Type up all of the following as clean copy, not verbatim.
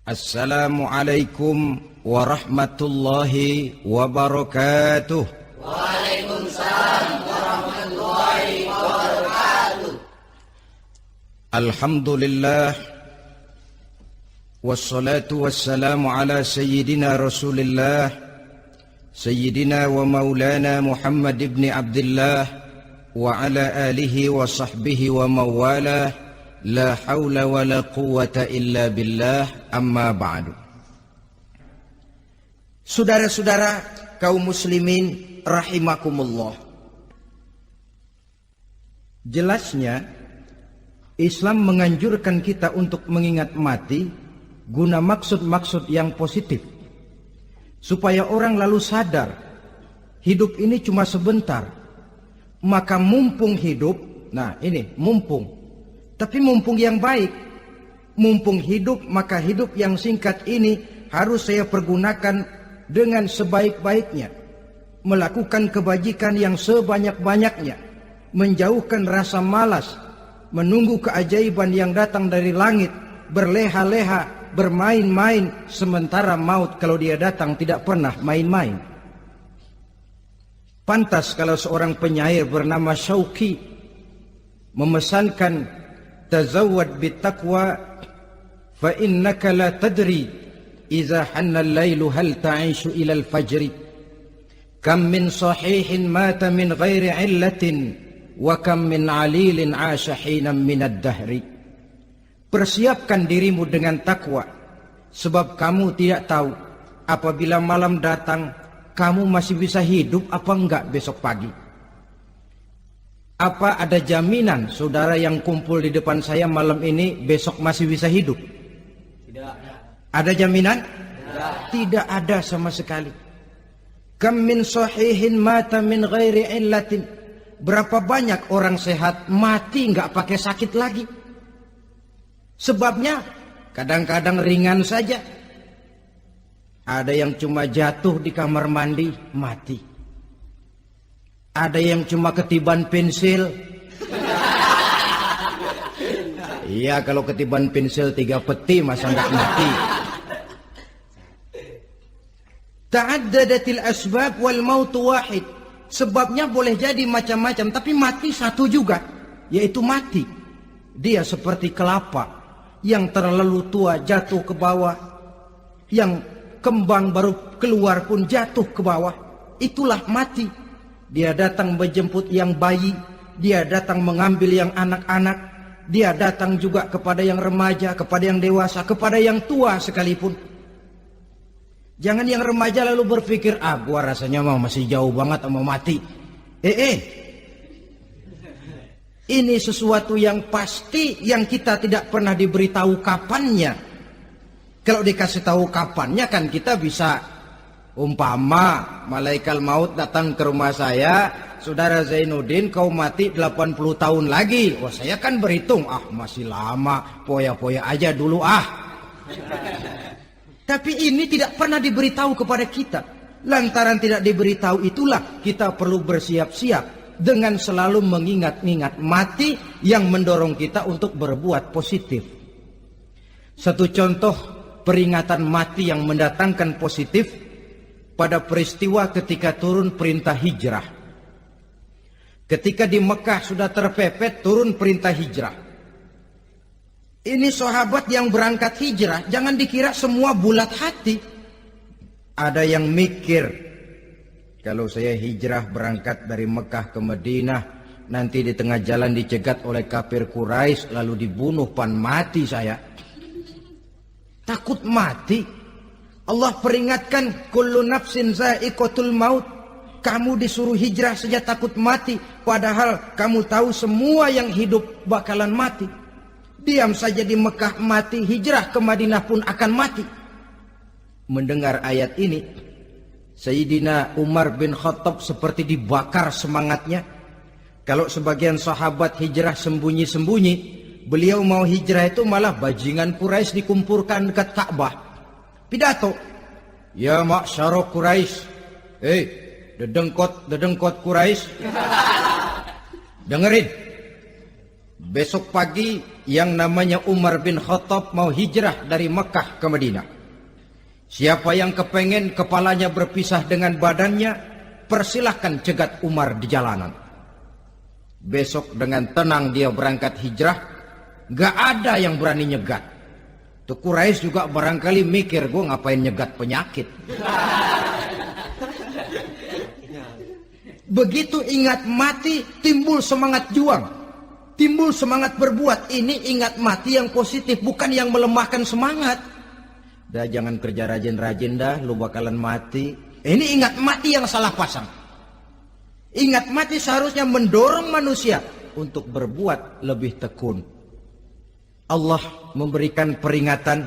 Assalamualaikum warahmatullahi wabarakatuh. Waalaikumsalam warahmatullahi wabarakatuh. Alhamdulillah wassalatu wassalamu ala sayyidina Rasulillah sayyidina wa maulana Muhammad ibn Abdullah wa ala alihi wa sahbihi wa mawalah. La haula wa la quwata illa billah, amma ba'du. Saudara-saudara kaum muslimin rahimakumullah. Jelasnya Islam menganjurkan kita untuk mengingat mati guna maksud-maksud yang positif, supaya orang lalu sadar hidup ini cuma sebentar. Maka mumpung hidup, nah ini mumpung, tapi mumpung yang baik. Mumpung hidup, maka hidup yang singkat ini harus saya pergunakan dengan sebaik-baiknya, melakukan kebajikan yang sebanyak-banyaknya, menjauhkan rasa malas, menunggu keajaiban yang datang dari langit, berleha-leha, bermain-main, sementara maut kalau dia datang tidak pernah main-main. Pantas kalau seorang penyair bernama Syauqi memesankan, tazawwad bittaqwa fa innaka la tadri idza hanna al-lailu hal ta'ishu ila al-fajri kam min sahihin mata min ghairi illatin wa kam min alilin 'asha hinan min ad-dahri. Persiapkan dirimu dengan takwa, sebab kamu tidak tahu apabila malam datang kamu masih bisa hidup apa enggak besok pagi. Apa ada jaminan saudara yang kumpul di depan saya malam ini besok masih bisa hidup? Tidak. Ada jaminan? Tidak. Tidak ada sama sekali. Kam min sahihin mata min ghairi illatin. Berapa banyak orang sehat mati nggak pakai sakit lagi. Sebabnya kadang-kadang ringan saja. Ada yang cuma jatuh di kamar mandi mati. Ada yang cuma ketiban pensil. Iya, kalau ketiban pensil 3 peti masa nggak mati. Ta'addadatil asbab wal mautu wahid. Sebabnya boleh jadi macam-macam, tapi mati satu juga, yaitu mati. Dia seperti kelapa yang terlalu tua jatuh ke bawah, yang kembang baru keluar pun jatuh ke bawah. Itulah mati. Dia datang menjemput yang bayi, dia datang mengambil yang anak-anak, dia datang juga kepada yang remaja, kepada yang dewasa, kepada yang tua sekalipun. Jangan yang remaja lalu berpikir, gua rasanya masih jauh banget mau mati. Ini sesuatu yang pasti yang kita tidak pernah diberitahu kapannya. Kalau dikasih tahu kapannya kan kita bisa. Umpama malaikat maut datang ke rumah saya, saudara Zainuddin kau mati 80 tahun lagi. Wah, saya kan berhitung, masih lama, poya-poya aja dulu Tapi ini tidak pernah diberitahu kepada kita. Lantaran tidak diberitahu itulah kita perlu bersiap-siap dengan selalu mengingat-ingat mati yang mendorong kita untuk berbuat positif. Satu contoh peringatan mati yang mendatangkan positif pada peristiwa ketika turun perintah hijrah. Ketika di Mekah sudah terpepet turun perintah hijrah. Ini sahabat yang berangkat hijrah, jangan dikira semua bulat hati. Ada yang mikir, kalau saya hijrah berangkat dari Mekah ke Madinah, nanti di tengah jalan dicegat oleh kafir Quraisy lalu dibunuh, mati saya. Takut mati. Allah peringatkan, kullu nafsin za'iqatul maut. Kamu disuruh hijrah saja takut mati, padahal kamu tahu semua yang hidup bakalan mati. Diam saja di Mekah mati, hijrah ke Madinah pun akan mati. Mendengar ayat ini, Sayyidina Umar bin Khattab seperti dibakar semangatnya. Kalau sebagian sahabat hijrah sembunyi-sembunyi, beliau mau hijrah itu malah bajingan Quraisy dikumpulkan dekat Ka'bah. Pidato, ya ma'syara Quraisy, dedengkot Quraisy, dengerin, Besok pagi yang namanya Umar bin Khattab mau hijrah dari Mekah ke Madinah. Siapa yang kepengen kepalanya berpisah dengan badannya, persilahkan cegat Umar di jalanan. Besok dengan tenang dia berangkat hijrah, gak ada yang berani nyegat. Tuh Quraisy juga barangkali mikir, gue ngapain nyegat penyakit. Begitu ingat mati, timbul semangat juang. Timbul semangat berbuat. Ini ingat mati yang positif, bukan yang melemahkan semangat. Dah jangan kerja rajin-rajin dah, lu bakalan mati. Ini ingat mati yang salah pasang. Ingat mati seharusnya mendorong manusia untuk berbuat lebih tekun. Allah memberikan peringatan.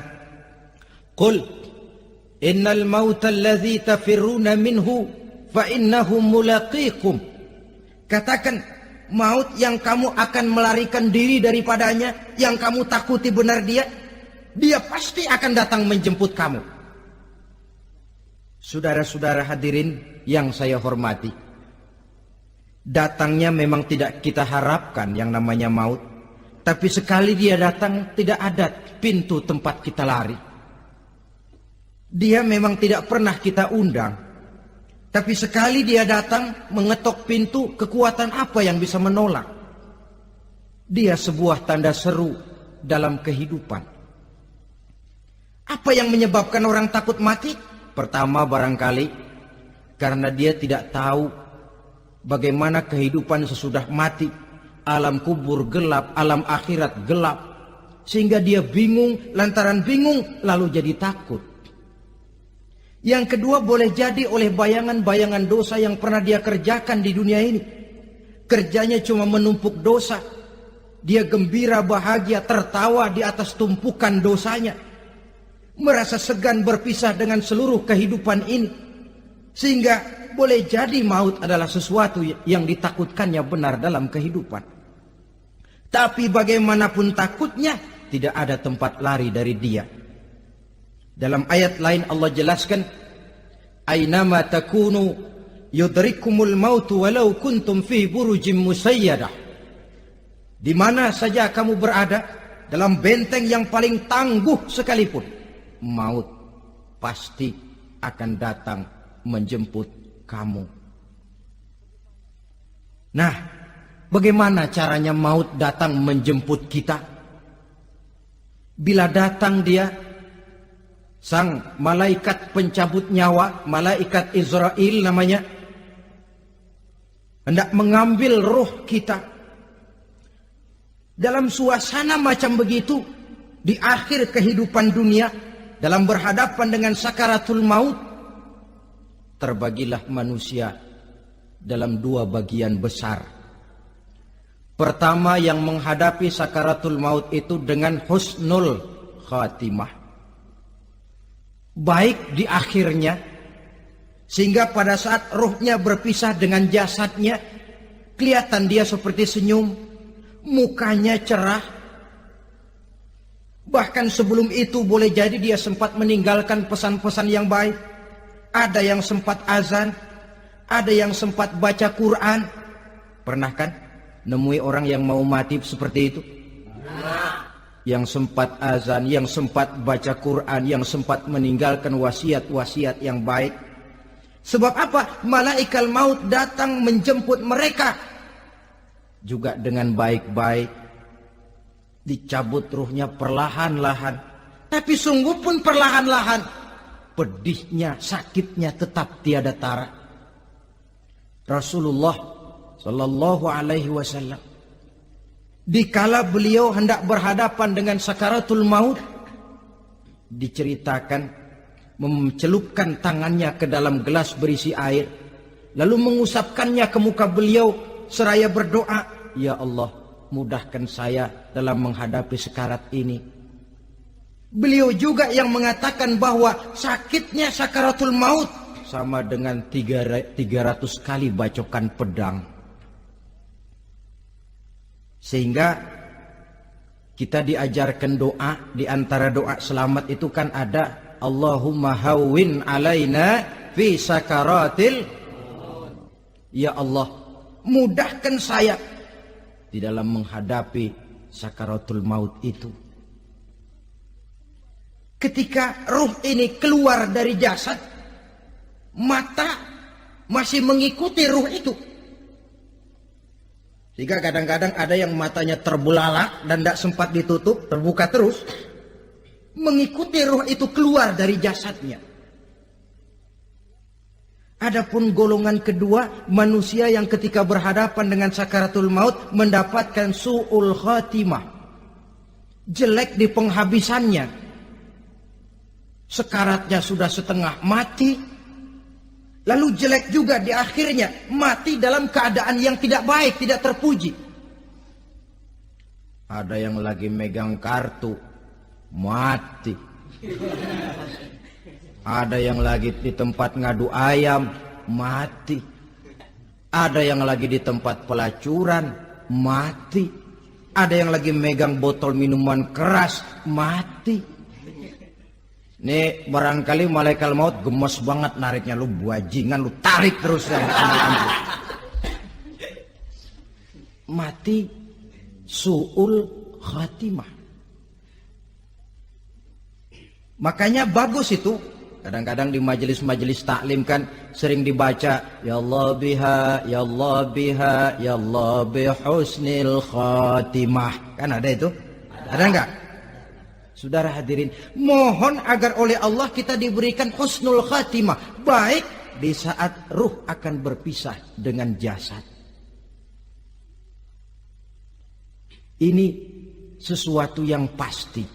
Qul innal mauta allazi tafirruna minhu fa innahu mulaqikum. Katakan, maut yang kamu akan melarikan diri daripadanya, yang kamu takuti benar dia pasti akan datang menjemput kamu. Saudara-saudara hadirin yang saya hormati, datangnya memang tidak kita harapkan yang namanya maut, tapi sekali dia datang tidak ada pintu tempat kita lari. Dia memang tidak pernah kita undang, tapi sekali dia datang mengetok pintu, kekuatan apa yang bisa menolak? Dia sebuah tanda seru dalam kehidupan. Apa yang menyebabkan orang takut mati? Pertama barangkali karena dia tidak tahu bagaimana kehidupan sesudah mati. Alam kubur gelap, alam akhirat gelap. Sehingga dia bingung, lantaran bingung lalu jadi takut. Yang kedua boleh jadi oleh bayangan-bayangan dosa yang pernah dia kerjakan di dunia ini. Kerjanya cuma menumpuk dosa. Dia gembira, bahagia, tertawa di atas tumpukan dosanya. Merasa segan berpisah dengan seluruh kehidupan ini. Sehingga boleh jadi maut adalah sesuatu yang ditakutkannya benar dalam kehidupan. Tapi bagaimanapun takutnya, tidak ada tempat lari dari dia. Dalam ayat lain Allah jelaskan, Aynama takunu yudrikumul mautu walau kuntum fi burujim musayyadah. Di mana saja kamu berada, dalam benteng yang paling tangguh sekalipun, maut pasti akan datang menjemput kamu. Nah, bagaimana caranya maut datang menjemput kita? Bila datang dia, sang malaikat pencabut nyawa, malaikat Israel namanya, hendak mengambil roh kita. Dalam suasana macam begitu, di akhir kehidupan dunia, dalam berhadapan dengan sakaratul maut, terbagilah manusia dalam dua bagian besar. Pertama, yang menghadapi sakaratul maut itu dengan husnul khatimah, baik di akhirnya, sehingga pada saat rohnya berpisah dengan jasadnya, kelihatan dia seperti senyum, mukanya cerah. Bahkan sebelum itu boleh jadi dia sempat meninggalkan pesan-pesan yang baik. Ada yang sempat azan, ada yang sempat baca Quran. Pernah kan nemui orang yang mau mati seperti itu? Yang sempat azan, yang sempat baca Quran, yang sempat meninggalkan wasiat-wasiat yang baik. Sebab apa? Malaikat maut datang menjemput mereka juga dengan baik-baik. Dicabut ruhnya perlahan-lahan, tapi sungguh pun perlahan-lahan. Pedihnya, sakitnya tetap tiada tara. Rasulullah Sallallahu Alaihi Wasallam, dikala beliau hendak berhadapan dengan sakaratul maut, diceritakan mencelupkan tangannya ke dalam gelas berisi air, lalu mengusapkannya ke muka beliau seraya berdoa, "Ya Allah, mudahkan saya dalam menghadapi sekarat ini." Beliau juga yang mengatakan bahwa sakitnya sakaratul maut sama dengan 300 kali bacokan pedang. Sehingga kita diajarkan doa, di antara doa selamat itu kan ada Allahumma hawwin alaina fi sakaratil. Ya Allah, mudahkan saya di dalam menghadapi sakaratul maut itu. Ketika ruh ini keluar dari jasad, mata masih mengikuti ruh itu. Sehingga kadang-kadang ada yang matanya terbelalak dan tidak sempat ditutup, terbuka terus, mengikuti ruh itu keluar dari jasadnya. Adapun golongan kedua, manusia yang ketika berhadapan dengan sakaratul maut mendapatkan su'ul khatimah, jelek di penghabisannya. Sekaratnya sudah setengah mati, lalu jelek juga di akhirnya, mati dalam keadaan yang tidak baik, tidak terpuji. Ada yang lagi megang kartu, mati. Ada yang lagi di tempat ngadu ayam, mati. Ada yang lagi di tempat pelacuran, mati. Ada yang lagi megang botol minuman keras, mati. Nih barangkali malaikat maut gemes banget nariknya, lu buajingan, lu tarik terus ya. Mati su'ul khatimah. Makanya bagus itu. Kadang-kadang di majelis-majelis taklim kan sering dibaca, ya Allah biha, ya Allah biha, ya Allah bihusnil khatimah. Kan ada itu? Ada enggak? Saudara hadirin, mohon agar oleh Allah kita diberikan husnul khatimah, baik di saat ruh akan berpisah dengan jasad. Ini sesuatu yang pasti.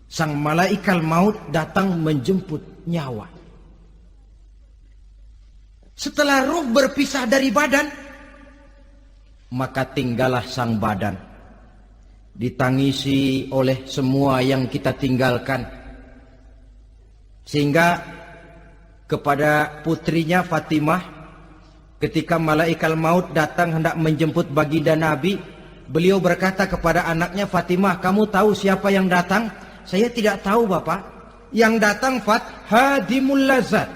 Sang malaikat maut datang menjemput nyawa. Setelah ruh berpisah dari badan, maka tinggallah sang badan. Ditangisi oleh semua yang kita tinggalkan. Sehingga kepada putrinya Fatimah, ketika malaikat maut datang hendak menjemput baginda Nabi, beliau berkata kepada anaknya, Fatimah, kamu tahu siapa yang datang? Saya tidak tahu, Bapak. Yang datang hadimul lazat.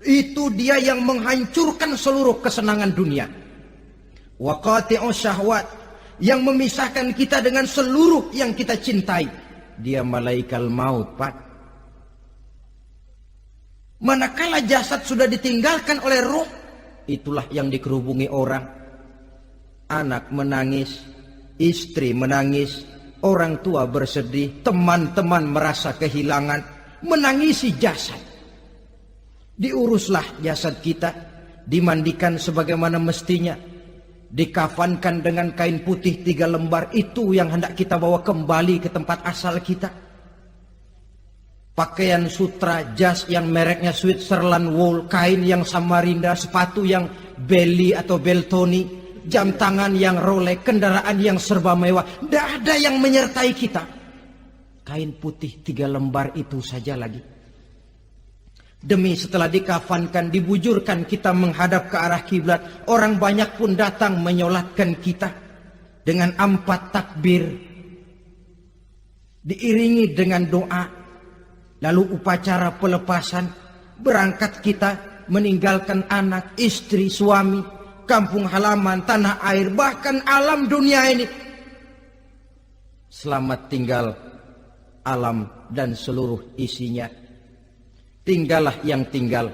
Itu dia yang menghancurkan seluruh kesenangan dunia. Wa qati'us syahwat, yang memisahkan kita dengan seluruh yang kita cintai. Dia malaikat maut, Pak. Manakala jasad sudah ditinggalkan oleh ruh, itulah yang dikerubungi orang. Anak menangis, istri menangis, orang tua bersedih, teman-teman merasa kehilangan, menangisi jasad. Diuruslah jasad kita, dimandikan sebagaimana mestinya, dikafankan dengan kain putih 3 lembar, itu yang hendak kita bawa kembali ke tempat asal kita. Pakaian sutra, jas yang mereknya Switzerland wool, kain yang Samarinda, sepatu yang Belly atau Beltoni, jam tangan yang Rolex, kendaraan yang serba mewah, tidak ada yang menyertai kita. Kain putih 3 lembar itu saja lagi. Demi setelah dikafankan, dibujurkan kita menghadap ke arah kiblat, orang banyak pun datang menyolatkan kita dengan 4 takbir, diiringi dengan doa, lalu upacara pelepasan, berangkat kita meninggalkan anak, istri, suami, kampung halaman, tanah air, bahkan alam dunia ini. Selamat tinggal alam dan seluruh isinya. Tinggallah yang tinggal.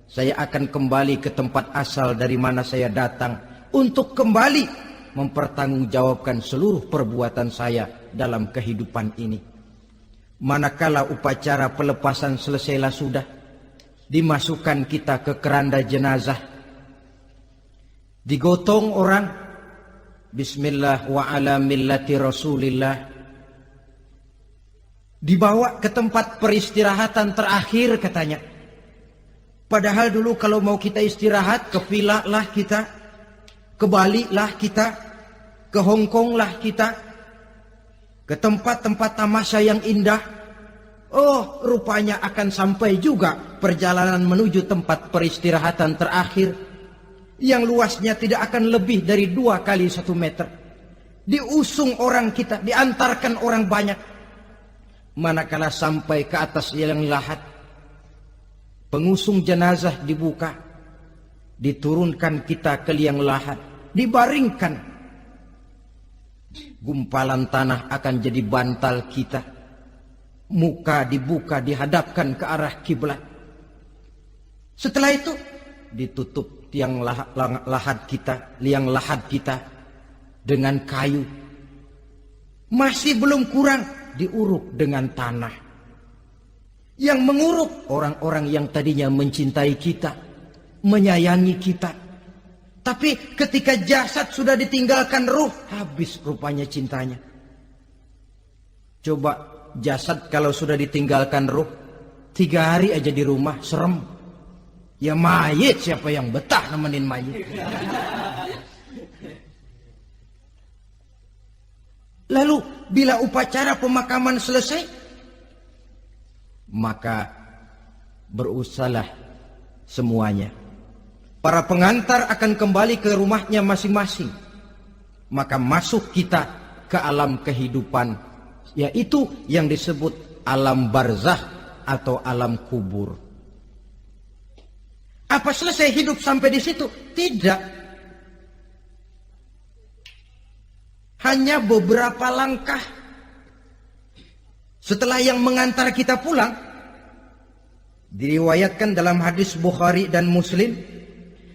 Saya akan kembali ke tempat asal dari mana saya datang, untuk kembali mempertanggungjawabkan seluruh perbuatan saya dalam kehidupan ini. Manakala upacara pelepasan selesailah sudah, dimasukkan kita ke keranda jenazah, digotong orang, bismillah wa ala millati rasulillah, dibawa ke tempat peristirahatan terakhir katanya. Padahal dulu kalau mau kita istirahat, ke villa lah kita, ke Bali lah kita, ke Hong Kong lah kita, ke tempat-tempat tamasya yang indah. Oh, rupanya akan sampai juga perjalanan menuju tempat peristirahatan terakhir, yang luasnya tidak akan lebih dari 2 kali 1 meter. Diusung orang kita, diantarkan orang banyak. Manakala sampai ke atas liang lahat, pengusung jenazah dibuka, diturunkan kita ke liang lahat, dibaringkan. Gumpalan tanah akan jadi bantal kita. Muka dibuka dihadapkan ke arah kiblat. Setelah itu ditutup liang lahat kita dengan kayu. Masih belum kurang diuruk dengan tanah. Yang menguruk orang-orang yang tadinya mencintai kita, menyayangi kita. Tapi ketika jasad sudah ditinggalkan ruh, habis rupanya cintanya. Coba jasad kalau sudah ditinggalkan ruh, 3 hari aja di rumah, serem. Ya mayit, siapa yang betah nemenin mayit? Lalu bila upacara pemakaman selesai, maka berusahalah semuanya. Para pengantar akan kembali ke rumahnya masing-masing. Maka masuk kita ke alam kehidupan, yaitu yang disebut alam barzakh atau alam kubur. Apa selesai hidup sampai di situ? Tidak. Hanya beberapa langkah setelah yang mengantar kita pulang. Diriwayatkan dalam hadis Bukhari dan Muslim,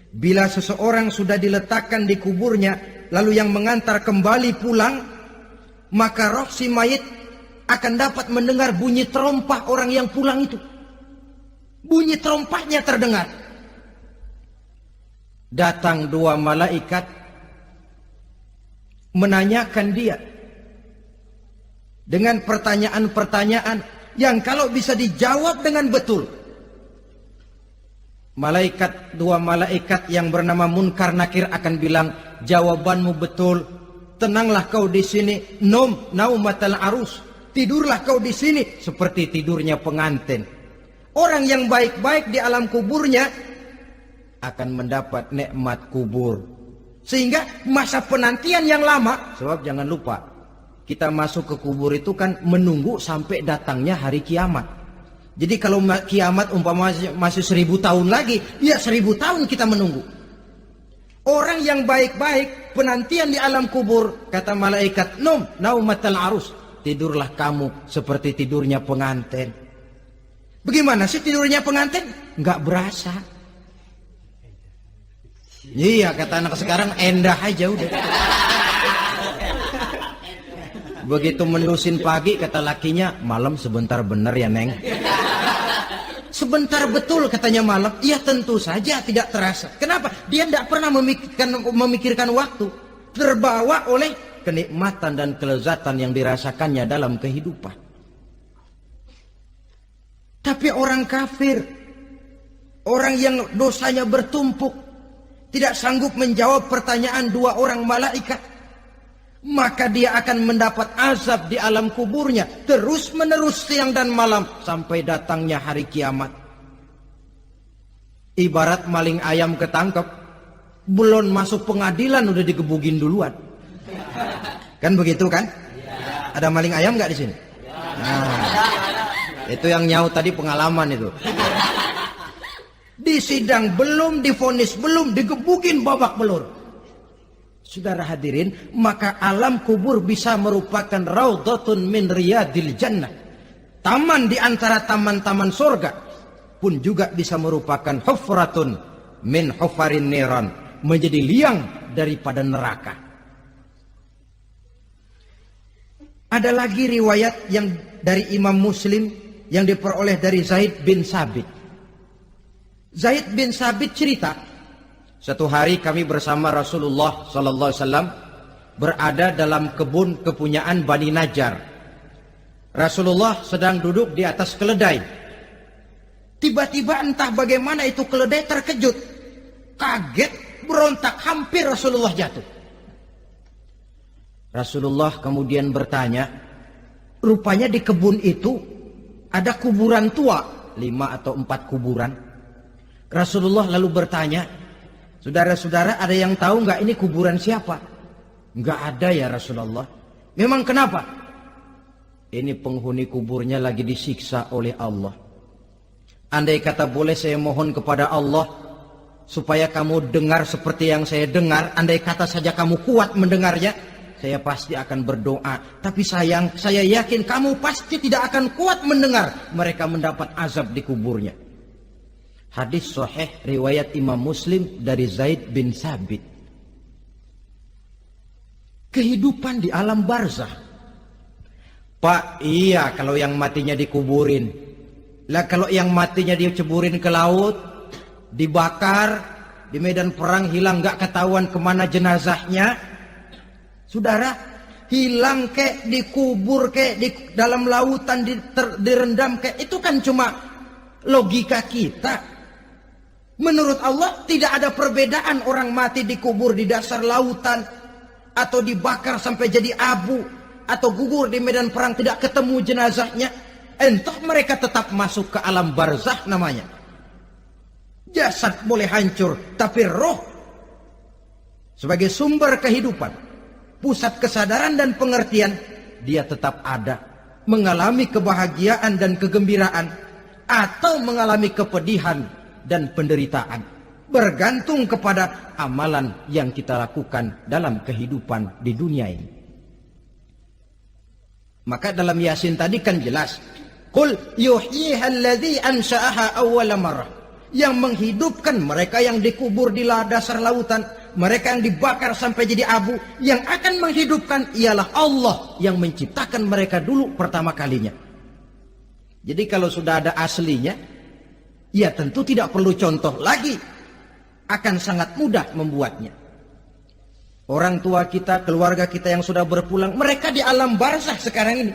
bila seseorang sudah diletakkan di kuburnya, lalu yang mengantar kembali pulang, maka roh si mayit akan dapat mendengar bunyi terompah orang yang pulang itu. Bunyi terompahnya terdengar. Datang 2 malaikat menanyakan dia dengan pertanyaan-pertanyaan yang kalau bisa dijawab dengan betul. 2 malaikat yang bernama Munkar Nakir akan bilang, jawabanmu betul. Tenanglah kau di sini, naumatal arus. Tidurlah kau di sini seperti tidurnya pengantin. Orang yang baik-baik di alam kuburnya akan mendapat nikmat kubur. Sehingga masa penantian yang lama, sebab jangan lupa, kita masuk ke kubur itu kan menunggu sampai datangnya hari kiamat. Jadi kalau kiamat umpama masih 1000 tahun lagi, ya 1000 tahun kita menunggu. Orang yang baik-baik, penantian di alam kubur, kata malaikat, naumatal arus. Tidurlah kamu seperti tidurnya pengantin. Bagaimana sih tidurnya pengantin? Nggak berasa. Iya, kata anak sekarang, endah aja udah. Begitu mendusin pagi, kata lakinya, malam sebentar bener ya Neng. Sebentar betul katanya malam. Iya tentu saja tidak terasa. Kenapa? Dia tidak pernah memikirkan waktu. Terbawa oleh kenikmatan dan kelezatan yang dirasakannya dalam kehidupan. Tapi orang kafir, orang yang dosanya bertumpuk, tidak sanggup menjawab pertanyaan 2 orang malaikat, maka dia akan mendapat azab di alam kuburnya terus menerus siang dan malam sampai datangnya hari kiamat. Ibarat maling ayam ketangkep, belum masuk pengadilan udah digebugin duluan. Kan begitu kan? Ada maling ayam nggak di sini? Nah, itu yang nyaut tadi pengalaman itu. Di sidang belum, divonis belum, digebugin babak belur. Saudara hadirin, maka alam kubur bisa merupakan raudhatun min riyadil jannah. Taman di antara taman-taman surga, pun juga bisa merupakan hufratun min hufarin niran, menjadi liang daripada neraka. Ada lagi riwayat yang dari Imam Muslim yang diperoleh dari Zaid bin Sabit. Zaid bin Sabit cerita, satu hari kami bersama Rasulullah sallallahu alaihi wasallam berada dalam kebun kepunyaan Bani Najjar. Rasulullah sedang duduk di atas keledai. Tiba-tiba entah bagaimana itu keledai terkejut, kaget, berontak, hampir Rasulullah jatuh. Rasulullah kemudian bertanya, rupanya di kebun itu ada kuburan tua, 5 atau 4 kuburan. Rasulullah lalu bertanya, saudara-saudara ada yang tahu nggak ini kuburan siapa? Nggak ada ya Rasulullah. Memang kenapa? Ini penghuni kuburnya lagi disiksa oleh Allah. Andai kata boleh saya mohon kepada Allah supaya kamu dengar seperti yang saya dengar. Andai kata saja kamu kuat mendengarnya, saya pasti akan berdoa. Tapi sayang, saya yakin kamu pasti tidak akan kuat mendengar mereka mendapat azab di kuburnya. Hadis sahih riwayat Imam Muslim dari Zaid bin Sabit. Kehidupan di alam barzah. Pak, iya kalau yang matinya dikuburin. Lah kalau yang matinya diceburin ke laut, dibakar, di medan perang hilang gak ketahuan kemana jenazahnya. Saudara, hilang kek, dikubur kek, di dalam lautan direndam kek, itu kan cuma logika kita. Menurut Allah tidak ada perbedaan orang mati dikubur di dasar lautan atau dibakar sampai jadi abu atau gugur di medan perang tidak ketemu jenazahnya. Entah mereka tetap masuk ke alam barzah namanya. Jasad boleh hancur, tapi roh sebagai sumber kehidupan, pusat kesadaran dan pengertian, dia tetap ada, mengalami kebahagiaan dan kegembiraan atau mengalami kepedihan dan penderitaan, bergantung kepada amalan yang kita lakukan dalam kehidupan di dunia ini. Maka dalam Yasin tadi kan jelas, qul yuhyiha alladzi ansha'aha awwala marrah, yang menghidupkan mereka yang dikubur di dasar lautan, mereka yang dibakar sampai jadi abu, yang akan menghidupkan ialah Allah yang menciptakan mereka dulu pertama kalinya. Jadi kalau sudah ada aslinya, ya tentu tidak perlu contoh lagi, akan sangat mudah membuatnya. Orang tua kita, keluarga kita yang sudah berpulang, mereka di alam barzah sekarang ini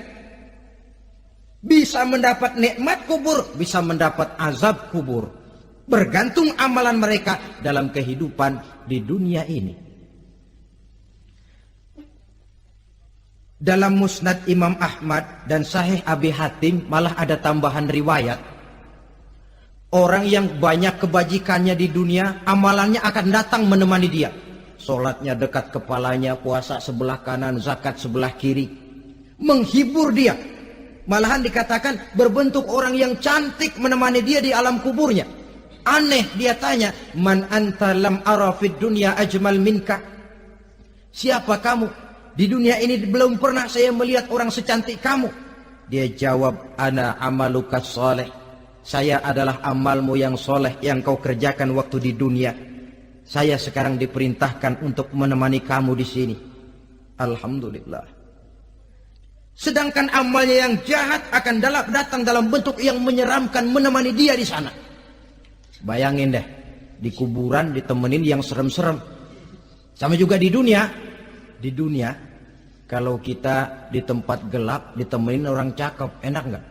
bisa mendapat nikmat kubur, bisa mendapat azab kubur, bergantung amalan mereka dalam kehidupan di dunia ini. Dalam Musnad Imam Ahmad dan Sahih Abi Hatim malah ada tambahan riwayat. Orang yang banyak kebajikannya di dunia, amalannya akan datang menemani dia. Sholatnya dekat kepalanya, puasa sebelah kanan, zakat sebelah kiri. Menghibur dia. Malahan dikatakan berbentuk orang yang cantik menemani dia di alam kuburnya. Aneh, dia tanya, man anta lam ara fid dunya ajmal minka. Siapa kamu? Di dunia ini belum pernah saya melihat orang secantik kamu. Dia jawab, ana amaluka saleh. Saya adalah amalmu yang soleh yang kau kerjakan waktu di dunia. Saya sekarang diperintahkan untuk menemani kamu di sini. Alhamdulillah. Sedangkan amalnya yang jahat akan datang dalam bentuk yang menyeramkan menemani dia di sana. Bayangin deh, di kuburan ditemenin yang serem-serem. Sama juga di dunia. Di dunia, kalau kita di tempat gelap ditemenin orang cakep, enak nggak?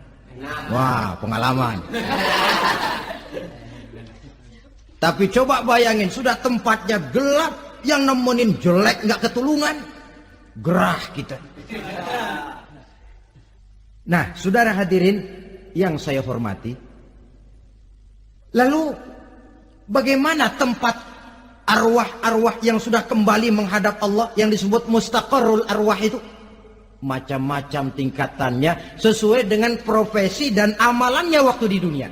Wah, pengalaman. Tapi coba bayangin, sudah tempatnya gelap, yang nemenin jelek nggak ketulungan, gerah kita. Nah, saudara hadirin yang saya hormati, lalu bagaimana tempat arwah-arwah yang sudah kembali menghadap Allah yang disebut mustaqarrul arwah itu? Macam-macam tingkatannya sesuai dengan profesi dan amalannya waktu di dunia.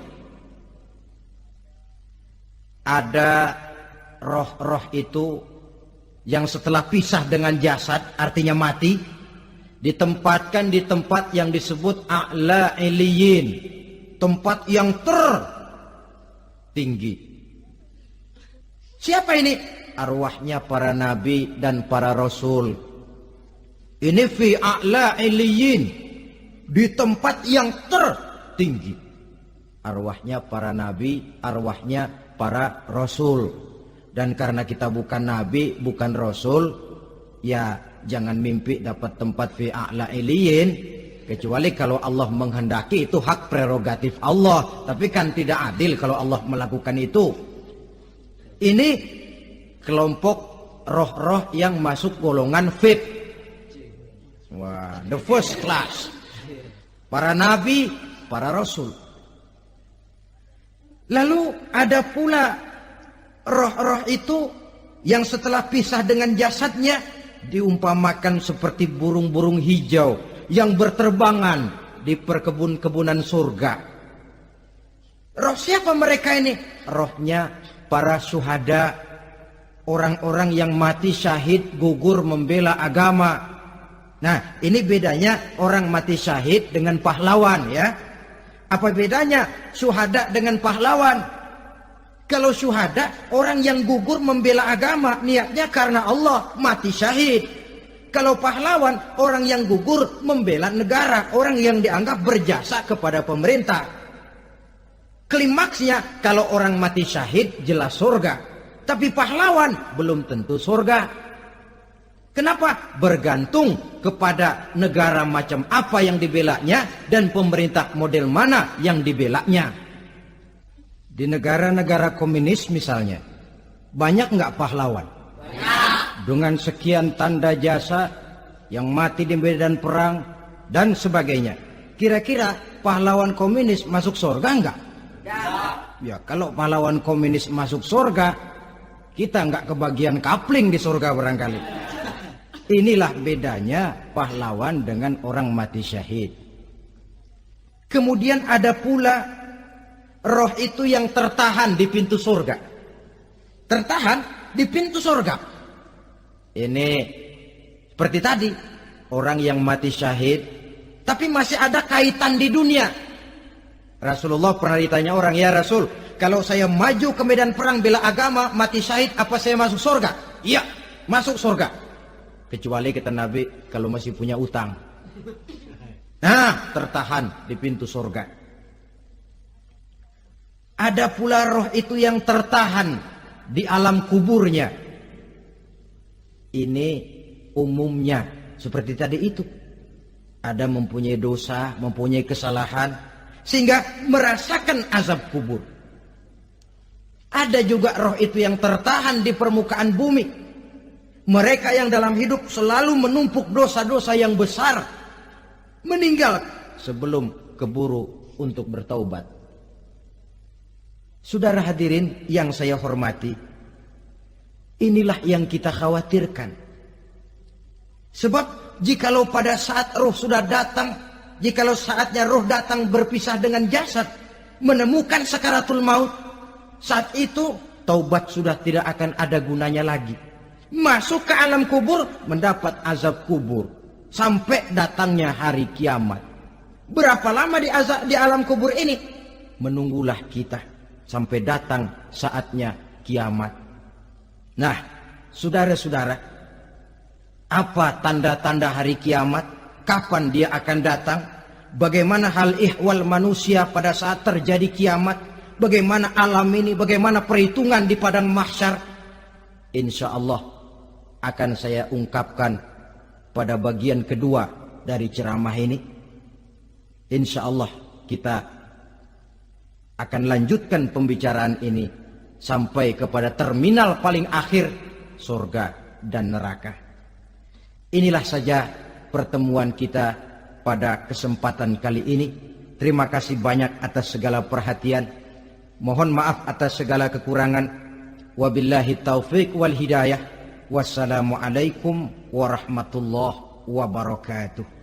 Ada roh-roh itu yang setelah pisah dengan jasad, artinya mati, ditempatkan di tempat yang disebut a'la iliyin, tempat yang tertinggi. Siapa ini? Arwahnya para nabi dan para rasul. Ini fi a'la iliyin, di tempat yang tertinggi. Arwahnya para nabi, arwahnya para rasul. Dan karena kita bukan nabi, bukan rasul, ya jangan mimpi dapat tempat fi a'la iliyin, kecuali kalau Allah menghendaki. Itu hak prerogatif Allah. Tapi kan tidak adil kalau Allah melakukan itu. Ini kelompok roh-roh yang masuk golongan VIP. Wah, the first class. Para nabi, para rasul. Lalu ada pula roh-roh itu yang setelah pisah dengan jasadnya diumpamakan seperti burung-burung hijau yang berterbangan di perkebun-kebunan surga. Roh siapa mereka ini? Rohnya para syuhada, orang-orang yang mati syahid gugur membela agama. Nah, ini bedanya orang mati syahid dengan pahlawan ya. Apa bedanya syuhada dengan pahlawan? Kalau syuhada, orang yang gugur membela agama, niatnya karena Allah, mati syahid. Kalau pahlawan, orang yang gugur membela negara, orang yang dianggap berjasa kepada pemerintah. Klimaksnya, kalau orang mati syahid, jelas surga. Tapi pahlawan, belum tentu surga. Kenapa? Bergantung kepada negara macam apa yang dibelanya dan pemerintah model mana yang dibelanya. Di negara-negara komunis misalnya, banyak nggak pahlawan? Banyak. Dengan sekian tanda jasa yang mati di medan perang dan sebagainya. Kira-kira pahlawan komunis masuk surga nggak? Ya, kalau pahlawan komunis masuk surga, kita nggak kebagian kapling di surga barangkali. Inilah bedanya pahlawan dengan orang mati syahid. Kemudian ada pula roh itu yang tertahan di pintu surga. Tertahan di pintu surga. Ini seperti tadi, orang yang mati syahid tapi masih ada kaitan di dunia. Rasulullah pernah ditanya orang, ya Rasul, kalau saya maju ke medan perang bela agama, mati syahid, apa saya masuk surga? Iya, masuk surga. Kecuali kata Nabi, kalau masih punya utang. Nah, tertahan di pintu surga. Ada pula roh itu yang tertahan di alam kuburnya. Ini umumnya seperti tadi itu. Ada mempunyai dosa, mempunyai kesalahan, sehingga merasakan azab kubur. Ada juga roh itu yang tertahan di permukaan bumi. Mereka yang dalam hidup selalu menumpuk dosa-dosa yang besar, meninggal sebelum keburu untuk bertaubat. Saudara hadirin yang saya hormati, inilah yang kita khawatirkan. Sebab jikalau pada saat roh sudah datang, jikalau saatnya roh datang berpisah dengan jasad, menemukan sakaratul maut, saat itu taubat sudah tidak akan ada gunanya lagi. Masuk ke alam kubur, mendapat azab kubur sampai datangnya hari kiamat. Berapa lama di alam kubur ini? Menunggulah kita sampai datang saatnya kiamat. Nah, saudara-saudara, apa tanda-tanda hari kiamat? Kapan dia akan datang? Bagaimana hal ihwal manusia pada saat terjadi kiamat? Bagaimana alam ini? Bagaimana perhitungan di padang mahsyar? Insya Allah akan saya ungkapkan pada bagian kedua dari ceramah ini. Insya Allah kita akan lanjutkan pembicaraan ini sampai kepada terminal paling akhir, surga dan neraka. Inilah saja pertemuan kita pada kesempatan kali ini. Terima kasih banyak atas segala perhatian. Mohon maaf atas segala kekurangan. Wabillahi taufiq wal hidayah. Wassalamualaikum warahmatullahi wabarakatuh.